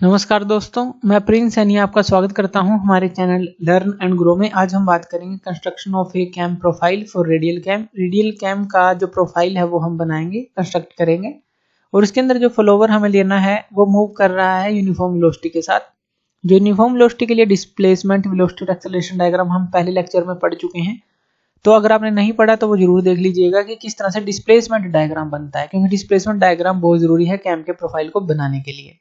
नमस्कार दोस्तों, मैं प्रिंस सैनी आपका स्वागत करता हूं हमारे चैनल लर्न एंड ग्रो में। आज हम बात करेंगे construction of a cam profile for radial cam. Radial cam का जो प्रोफाइल है वो हम बनाएंगे, कंस्ट्रक्ट करेंगे और इसके अंदर जो फॉलोवर हमें लेना है वो मूव कर रहा है यूनिफॉर्म वेलोसिटी के साथ। जो यूनिफॉर्म वेलोसिटी के लिए डिस्प्लेसमेंट वेलोसिटी और एक्सेलरेशन डायग्राम हम पहले लेक्चर में पढ़ चुके हैं, तो अगर आपने नहीं पढ़ा तो वो जरूर देख लीजिएगा कि किस तरह से डिस्प्लेसमेंट डायग्राम बनता है, क्योंकि डिस्प्लेसमेंट डायग्राम बहुत जरूरी है कैम के प्रोफाइल को बनाने के लिए।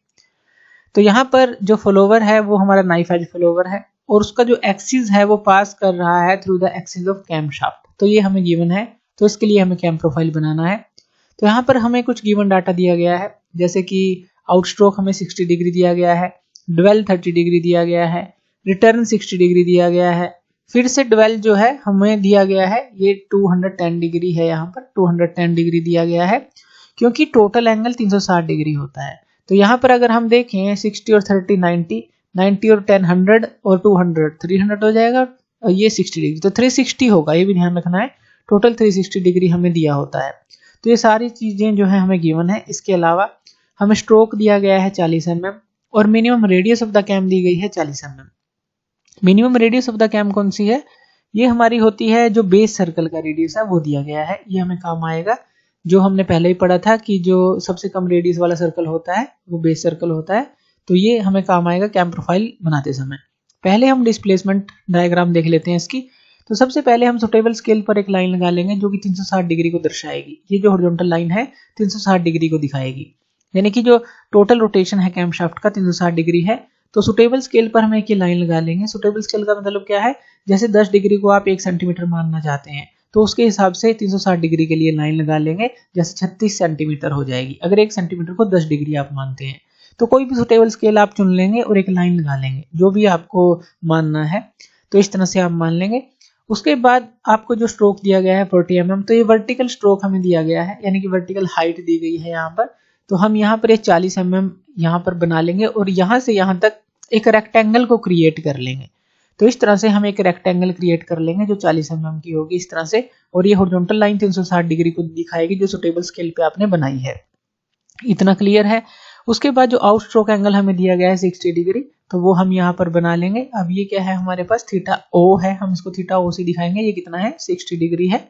तो यहाँ पर जो फॉलोवर है वो हमारा नाइफ एज फॉलोवर है और उसका जो एक्सिस है वो पास कर रहा है through the axis of cam shaft. तो ये हमें गिवन है, तो इसके लिए हमें कैम प्रोफाइल बनाना है। तो यहाँ पर हमें कुछ गिवन डाटा दिया गया है, जैसे कि आउटस्ट्रोक हमें 60 डिग्री दिया गया है, ड्वेल 30 डिग्री दिया गया है, रिटर्न 60 डिग्री दिया गया है, फिर से ड्वेल जो है हमें दिया गया है ये 210 डिग्री है, यहाँ पर 210 डिग्री दिया गया है क्योंकि टोटल एंगल 360 डिग्री होता है। तो यहाँ पर अगर हम देखें 60 और 30 90, 90 और 10 100 और 200 300 हो जाएगा और ये 60 डिग्री, तो 360 होगा, ये भी ध्यान रखना है। टोटल 360 डिग्री हमें दिया होता है। तो ये सारी चीजें जो है हमें गिवन है। इसके अलावा हमें स्ट्रोक दिया गया है 40 mm और minimum radius of the cam दी गई है 40 mm। Minimum radius of the cam कौन सी है? ये हमारी होती है जो बेस सर्कल का रेडियस है वो दिया गया है, ये हमें काम आएगा। जो हमने पहले ही पढ़ा था कि जो सबसे कम रेडियस वाला सर्कल होता है वो बेस सर्कल होता है, तो ये हमें काम आएगा कैम प्रोफाइल बनाते समय। पहले हम डिस्प्लेसमेंट डायग्राम देख लेते हैं इसकी। तो सबसे पहले हम सुटेबल स्केल पर एक लाइन लगा लेंगे जो कि 360 डिग्री को दर्शाएगी। ये जो हॉरिजॉन्टल लाइन है 360 डिग्री को दिखाएगी, यानी कि जो टोटल रोटेशन है कैम शाफ्ट का 360 डिग्री है। तो सुटेबल स्केल पर हम एक ये लाइन लगा लेंगे। सुटेबल स्केल का मतलब क्या है? जैसे 10 डिग्री को आप 1 सेंटीमीटर मानना चाहते हैं तो उसके हिसाब से 360 डिग्री के लिए लाइन लगा लेंगे, जैसे 36 सेंटीमीटर हो जाएगी अगर 1 सेंटीमीटर को 10 डिग्री आप मानते हैं। तो कोई भी सुटेबल स्केल आप चुन लेंगे और एक लाइन लगा लेंगे जो भी आपको मानना है, तो इस तरह से आप मान लेंगे। उसके बाद आपको जो स्ट्रोक दिया गया है 40 mm, तो ये वर्टिकल स्ट्रोक हमें दिया गया है, यानी कि वर्टिकल हाइट दी गई है यहाँ पर। तो हम यहाँ पर 40 mm यहाँ पर बना लेंगे और यहाँ से यहाँ तक एक रेक्टेंगल को क्रिएट कर लेंगे। तो इस तरह से हम एक रेक्टेंगल क्रिएट कर लेंगे जो 40 mm की होगी इस तरह से, और ये हॉरिजॉन्टल लाइन 360 डिग्री को दिखाएगी जो सुटेबल स्केल पे आपने बनाई है। इतना क्लियर है। उसके बाद जो आउट स्ट्रोक एंगल हमें दिया गया है 60 डिग्री, तो वो हम यहाँ पर बना लेंगे। अब ये क्या है हमारे पास? थीटा ओ है, हम इसको थीटा ओ से दिखाएंगे। ये कितना है? 60 डिग्री है।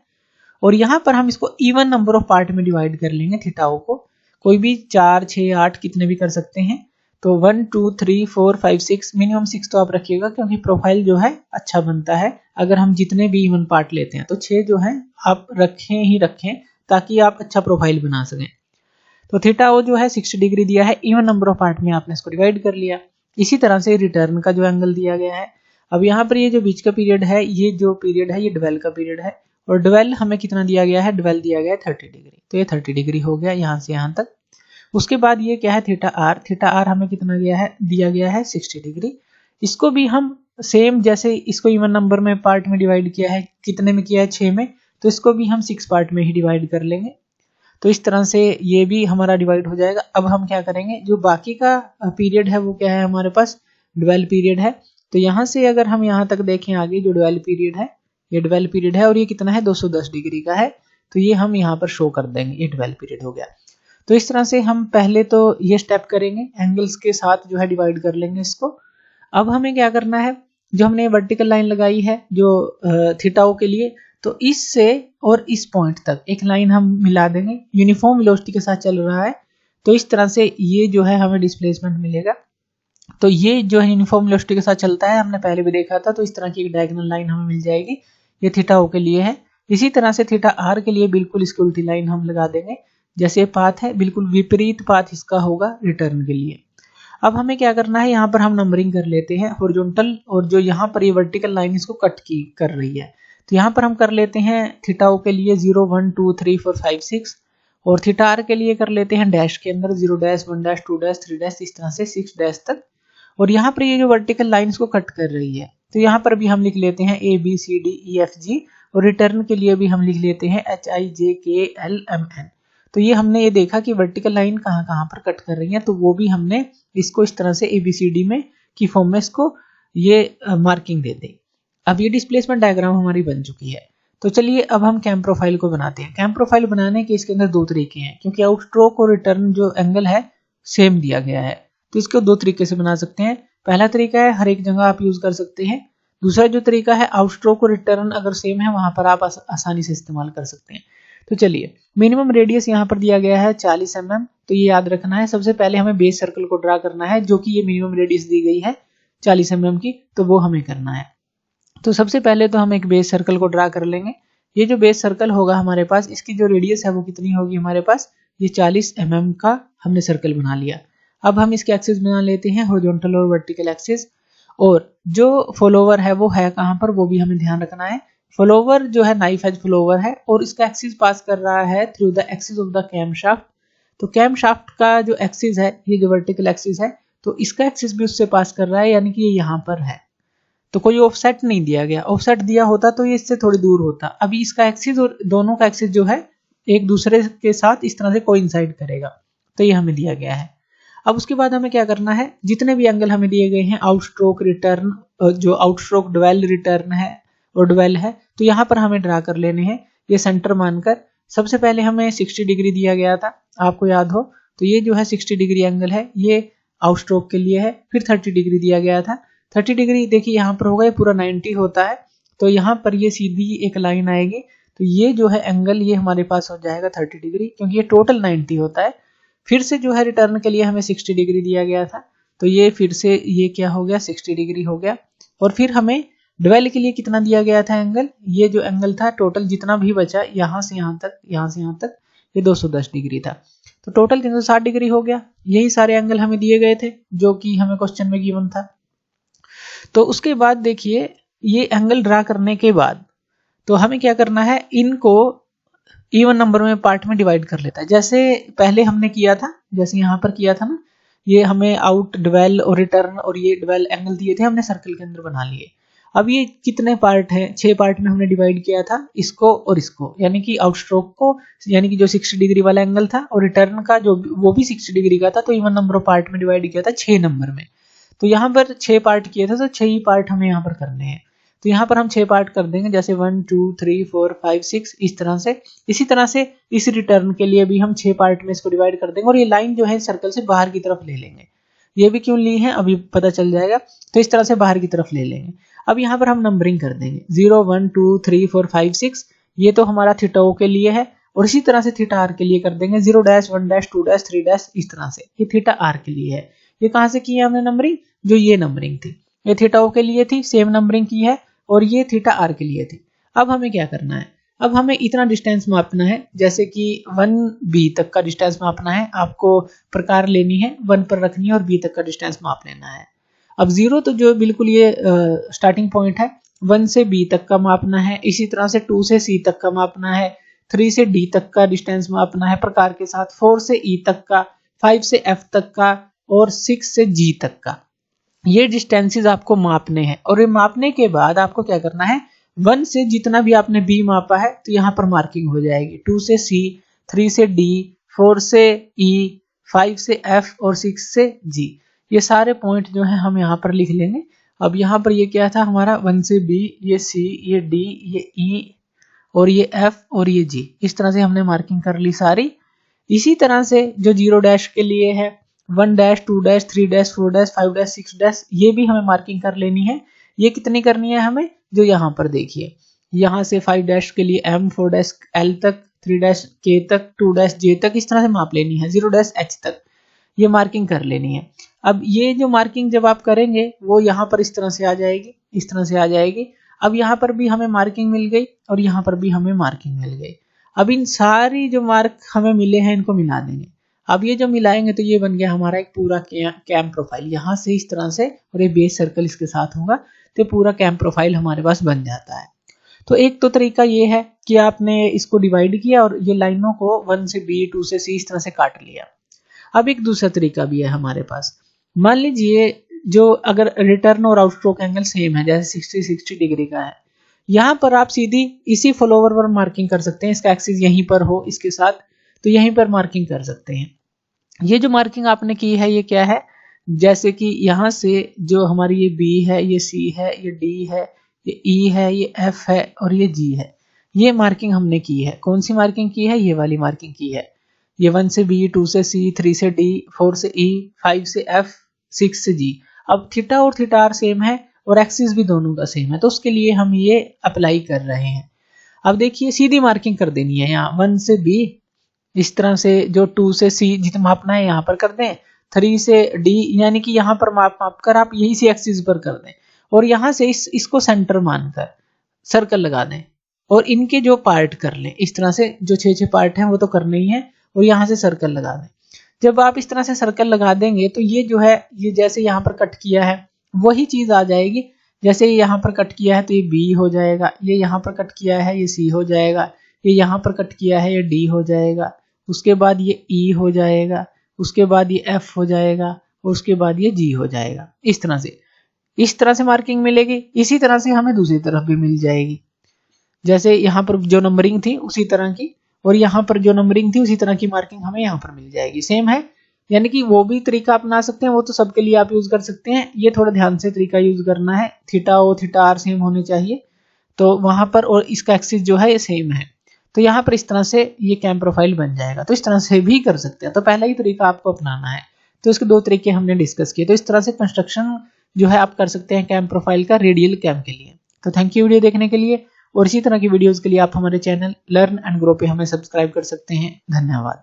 और यहाँ पर हम इसको इवन नंबर ऑफ पार्ट में डिवाइड कर लेंगे थीटा ओ को, कोई भी 4 6 8 कितने भी कर सकते हैं। तो 1 2 3 4 5 6, मिनिमम 6 तो आप रखिएगा क्योंकि प्रोफाइल जो है अच्छा बनता है अगर हम जितने भी इवन पार्ट लेते हैं। तो 6 जो है आप रखें ही रखें ताकि आप अच्छा प्रोफाइल बना सकें। तो थीटा ओ जो है 60 डिग्री दिया है, इवन नंबर ऑफ पार्ट में आपने इसको डिवाइड कर लिया। इसी तरह से रिटर्न का जो एंगल दिया गया है, अब यहाँ पर ये जो बीच का पीरियड है, ये जो पीरियड है ये ड्वेल का पीरियड है और ड्वेल हमें कितना दिया गया है? ड्वेल दिया गया है 30 डिग्री, तो ये 30 डिग्री हो गया यहाँ से यहाँ तक। उसके बाद ये क्या है? Theta are. थीटा आर हमें कितना दिया गया है 60 डिग्री। इसको भी हम सेम जैसे इसको इवन नंबर में पार्ट में डिवाइड किया है, कितने में किया है? 6 में, तो इसको भी हम 6 पार्ट में ही डिवाइड कर लेंगे। तो इस तरह से ये भी हमारा डिवाइड हो जाएगा। अब हम क्या करेंगे, जो बाकी का पीरियड है वो क्या है हमारे पास? ड्वेल पीरियड है। तो यहाँ से अगर हम यहाँ तक देखें आगे जो ड्वेल पीरियड है, ये ड्वेल पीरियड है और ये कितना है? 210 डिग्री का है। तो ये हम यहाँ पर शो कर देंगे, ये ड्वेल पीरियड हो गया। तो इस तरह से हम पहले तो ये स्टेप करेंगे, एंगल्स के साथ जो है डिवाइड कर लेंगे इसको। अब हमें क्या करना है, जो हमने वर्टिकल लाइन लगाई है जो थीटा ओ के लिए, तो इससे और इस पॉइंट तक एक लाइन हम मिला देंगे, यूनिफॉर्म वेलोसिटी के साथ चल रहा है। तो इस तरह से ये जो है हमें डिस्प्लेसमेंट मिलेगा। तो ये जो है यूनिफॉर्म वेलोसिटी के साथ चलता है, हमने पहले भी देखा था। तो इस तरह की एक डायगोनल लाइन हमें मिल जाएगी, ये थीटा ओ के लिए है। इसी तरह से थीटा आर के लिए बिल्कुल इसकी उल्टी लाइन हम लगा देंगे, जैसे पाथ है बिल्कुल विपरीत पाथ इसका होगा रिटर्न के लिए। अब हमें क्या करना है, यहाँ पर हम नंबरिंग कर लेते हैं हॉरिजॉन्टल, और जो यहाँ पर ये वर्टिकल लाइन इसको कट की कर रही है, तो यहाँ पर हम कर लेते हैं थीटा ओ के लिए 0 1 2 3 4 5 6, और थीटा आर के लिए कर लेते हैं डैश के अंदर 0 डैश 1 डैश 2 डैश 3 डैश, इस तरह से 6 डैश तक। और यहाँ पर ये जो वर्टिकल लाइन इसको कट कर रही है, तो यहाँ पर भी हम लिख लेते हैं A B C D E F G, और रिटर्न के लिए भी हम लिख लेते हैं H I J K L M N। तो ये हमने ये देखा कि वर्टिकल लाइन कहाँ कहाँ पर कट कर रही है, तो वो भी हमने इसको इस तरह से ABCD में की फॉर्म में इसको ये मार्किंग दे दी। अब ये डिस्प्लेसमेंट डायग्राम हमारी बन चुकी है। तो चलिए अब हम कैम प्रोफाइल को बनाते हैं। कैम प्रोफाइल बनाने के इसके अंदर दो तरीके हैं, क्योंकि आउट स्ट्रोक और रिटर्न जो एंगल है सेम दिया गया है। तो इसको दो तरीके से बना सकते हैं। पहला तरीका है हर एक जगह आप यूज कर सकते हैं। दूसरा जो तरीका है आउटस्ट्रोक और रिटर्न अगर सेम है वहां पर आप आसानी से इस्तेमाल कर सकते हैं। तो चलिए, मिनिमम रेडियस यहाँ पर दिया गया है 40 mm, तो ये याद रखना है। सबसे पहले हमें बेस सर्कल को ड्रा करना है, जो कि ये मिनिमम रेडियस दी गई है 40 mm की, तो वो हमें करना है। तो सबसे पहले तो हम एक बेस सर्कल को ड्रा कर लेंगे। ये जो बेस सर्कल होगा हमारे पास, इसकी जो रेडियस है वो कितनी होगी हमारे पास, ये 40 mm का हमने सर्कल बना लिया। अब हम इसके एक्सिस बना लेते हैं, हॉरिजॉन्टल और वर्टिकल एक्सिस। और जो फॉलोवर है वो है कहाँ पर, वो भी हमें ध्यान रखना है। फॉलोवर जो है नाइफ एज फॉलोवर है और इसका एक्सिस पास कर रहा है through the axis of the cam shaft. तो कैम शाफ्ट का जो एक्सिस है, ये जो वर्टिकल एक्सिस है, तो इसका एक्सिस भी उससे पास कर रहा है, यानी कि ये यहाँ पर है। तो कोई ऑफसेट नहीं दिया गया, ऑफसेट दिया होता तो ये इससे थोड़ी दूर होता। अभी इसका एक्सिस और दोनों का एक्सिस जो है एक दूसरे के साथ इस तरह से कोइंसाइड करेगा, तो ये हमें दिया गया है। अब उसके बाद हमें क्या करना है, जितने भी एंगल हमें दिए गए हैं, आउटस्ट्रोक रिटर्न, जो आउटस्ट्रोक ड्वेल रिटर्न है और ड्वेल है, तो यहाँ पर हमें ड्रा कर लेने हैं ये सेंटर मानकर। सबसे पहले हमें 60 डिग्री दिया गया था, आपको याद हो, तो ये जो है 60 डिग्री एंगल है, ये आउटस्ट्रोक के लिए है। फिर 30 डिग्री दिया गया था। 30 डिग्री देखिए यहाँ पर होगा, ये पूरा 90 होता है, तो यहाँ पर ये सीधी एक लाइन आएगी, तो ये जो है एंगल ये हमारे पास हो जाएगा 30 डिग्री, क्योंकि ये टोटल 90 होता है। फिर से जो है रिटर्न के लिए हमें 60 डिग्री दिया गया था, तो ये फिर से ये क्या हो गया, 60 डिग्री हो गया। और फिर हमें ड्वेल के लिए कितना दिया गया था एंगल, ये जो एंगल था टोटल जितना भी बचा यहाँ से यहाँ तक, यहाँ से यहाँ तक, ये 210 डिग्री था, तो टोटल 360 डिग्री हो गया। यही सारे एंगल हमें दिए गए थे जो कि हमें क्वेश्चन में गिवन था। तो उसके बाद देखिए, ये एंगल ड्रा करने के बाद तो हमें क्या करना है, इनको इवन नंबर में पार्ट में डिवाइड कर लेता है, जैसे पहले हमने किया था, जैसे यहाँ पर किया था ना, ये हमें आउट ड्वेल और रिटर्न और ये ड्वेल एंगल दिए थे, हमने सर्कल के अंदर बना लिए। अब ये कितने पार्ट है, 6 पार्ट में हमने डिवाइड किया था, इसको और इसको, यानी कि आउटस्ट्रोक को, यानी कि जो 60 डिग्री वाला एंगल था, और रिटर्न का जो वो भी 60 डिग्री का था, तो इवन नंबर ऑफ पार्ट में डिवाइड किया था 6 नंबर में। तो यहाँ पर 6 पार्ट किए थे, तो 6 ही पार्ट हमें यहाँ पर करने हैं। तो यहाँ पर हम 6 पार्ट कर देंगे, जैसे 1 2 3 4 5 6 इस तरह से। इसी तरह से इस रिटर्न के लिए भी हम 6 पार्ट में इसको डिवाइड कर देंगे, और ये लाइन जो है सर्कल से बाहर की तरफ ले लेंगे। ये भी क्यों ली है अभी पता चल जाएगा, तो इस तरह से बाहर की तरफ ले लेंगे। अब यहाँ पर हम नंबरिंग कर देंगे 0 1 2 3 4 5 6, ये तो हमारा थीटा ओ के लिए है, और इसी तरह से थीटा आर के लिए कर देंगे 0 डैश 1 डैश 2 डैश 3 डैश, इस तरह से। ये थीटा आर के लिए है। ये कहाँ से की है हमने नंबरिंग, जो ये नंबरिंग थी, ये थीटा ओ के लिए थी, सेम नंबरिंग की है, और ये थीटा आर के लिए थी। अब हमें क्या करना है, अब हमें इतना डिस्टेंस मापना है, जैसे कि 1b तक का डिस्टेंस मापना है, आपको प्रकार लेनी है, 1 पर रखनी है और b तक का डिस्टेंस माप लेना है। अब 0 तो जो बिल्कुल ये स्टार्टिंग पॉइंट है, 1 से b तक का मापना है, इसी तरह से 2 से c तक का मापना है, 3 से d तक का डिस्टेंस मापना है प्रकार के साथ, 4 से e तक का, 5 से f तक का, और 6 से g तक का। ये डिस्टेंसेस आपको मापने हैं, और ये मापने के बाद आपको क्या करना है, 1 से जितना भी आपने b मापा है तो यहाँ पर मार्किंग हो जाएगी, 2 से c, 3 से d, 4 से e, 5 से f और 6 से g। ये सारे पॉइंट जो है हम यहाँ पर लिख लेंगे। अब यहाँ पर ये क्या था हमारा, 1 से b, ये c, ये d, ये e और ये f और ये g, इस तरह से हमने मार्किंग कर ली सारी। इसी तरह से जो 0 डैश के लिए है, 1 dash 2 dash 3 dash 4 dash 5 dash 6 dash, ये भी हमें मार्किंग कर लेनी है। ये कितनी करनी है हमें, जो यहाँ पर देखिए, यहाँ से 5 डैश के लिए m, 4 डैश l तक, 3 डैश k तक, 2 डैश j तक, इस तरह से माप लेनी है, 0 डैश h तक ये मार्किंग कर लेनी है। अब ये जो मार्किंग जब आप करेंगे वो यहाँ पर इस तरह से आ जाएगी, इस तरह से आ जाएगी। अब यहाँ पर भी हमें मार्किंग मिल गई और यहाँ पर भी हमें मार्किंग मिल गई। अब इन सारी जो मार्क हमें मिले हैं इनको मिला देंगे। अब ये जो मिलाएंगे तो ये बन गया हमारा एक पूरा कैम प्रोफाइल, यहाँ से इस तरह से, और ये बेस सर्कल इसके साथ होगा, तो पूरा कैम प्रोफाइल हमारे पास बन जाता है। तो एक तो तरीका ये है कि आपने इसको डिवाइड किया और ये लाइनों को 1 से b, 2 से c इस तरह से काट लिया। अब एक दूसरा तरीका भी है हमारे पास। मान लीजिए जो अगर रिटर्न और आउटस्ट्रोक एंगल सेम है, जैसे 60 डिग्री का है, यहाँ पर आप सीधी इसी फॉलोवर पर मार्किंग कर सकते हैं, इसका एक्सिस यहीं पर हो इसके साथ, तो यहीं पर मार्किंग कर सकते हैं। ये जो मार्किंग आपने की है ये क्या है, जैसे कि यहाँ से जो हमारी ये b है, ये c है, ये d है, ये e है, ये f है और ये g है, ये मार्किंग हमने की है। कौन सी मार्किंग की है, ये वाली मार्किंग की है। ये 1 से b, 2 से c, 3 से d, 4 से e, 5 से f 6 जी। अब थीटा और थीटा आर सेम है और एक्सिस भी दोनों का सेम है, तो उसके लिए हम ये अप्लाई कर रहे हैं। अब देखिए सीधी मार्किंग कर देनी है यहाँ 1 से बी, इस तरह से जो 2 से सी जितना मापना है यहाँ पर कर दें, 3 से डी यानी कि यहाँ पर माप कर आप यही सी एक्सिस पर कर दें और यहाँ से इसको सेंटर मानकर सर्कल लगा दें और इनके जो पार्ट कर लें इस तरह से, जो 6 पार्ट हैं वो तो करने ही है और यहाँ से सर्कल लगा दें। जब आप इस तरह से सर्कल लगा देंगे तो ये जो है ये जैसे यहाँ पर कट किया है वही चीज आ जाएगी। जैसे यहाँ पर कट किया है तो ये बी हो जाएगा, ये यहाँ पर कट किया है ये सी हो जाएगा, ये यहाँ पर कट किया है ये डी हो जाएगा, उसके बाद ये ई हो जाएगा, उसके बाद ये एफ हो जाएगा और उसके बाद ये जी हो जाएगा। इस तरह से मार्किंग मिलेगी। इसी तरह से हमें दूसरी तरफ भी मिल जाएगी, जैसे यहाँ पर जो नंबरिंग थी उसी तरह की और यहाँ पर जो नंबरिंग थी उसी तरह की मार्किंग हमें यहाँ पर मिल जाएगी। सेम है, यानी कि वो भी तरीका अपना सकते हैं, वो तो सबके लिए आप यूज कर सकते हैं। ये थोड़ा ध्यान से तरीका यूज करना है, theta O theta R same होने चाहिए तो वहां पर, और इसका एक्सिस जो है ये सेम है, तो यहाँ पर इस तरह से ये कैम प्रोफाइल बन जाएगा। तो इस तरह से भी कर सकते हैं, तो पहला ही तरीका आपको अपनाना है। तो इसके 2 तरीके हमने डिस्कस किए। तो इस तरह से कंस्ट्रक्शन जो है आप कर सकते हैं कैम प्रोफाइल का रेडियल कैम के लिए। तो थैंक यू वीडियो देखने के लिए, और इसी तरह की वीडियोस के लिए आप हमारे चैनल लर्न एंड ग्रो पे हमें सब्सक्राइब कर सकते हैं। धन्यवाद।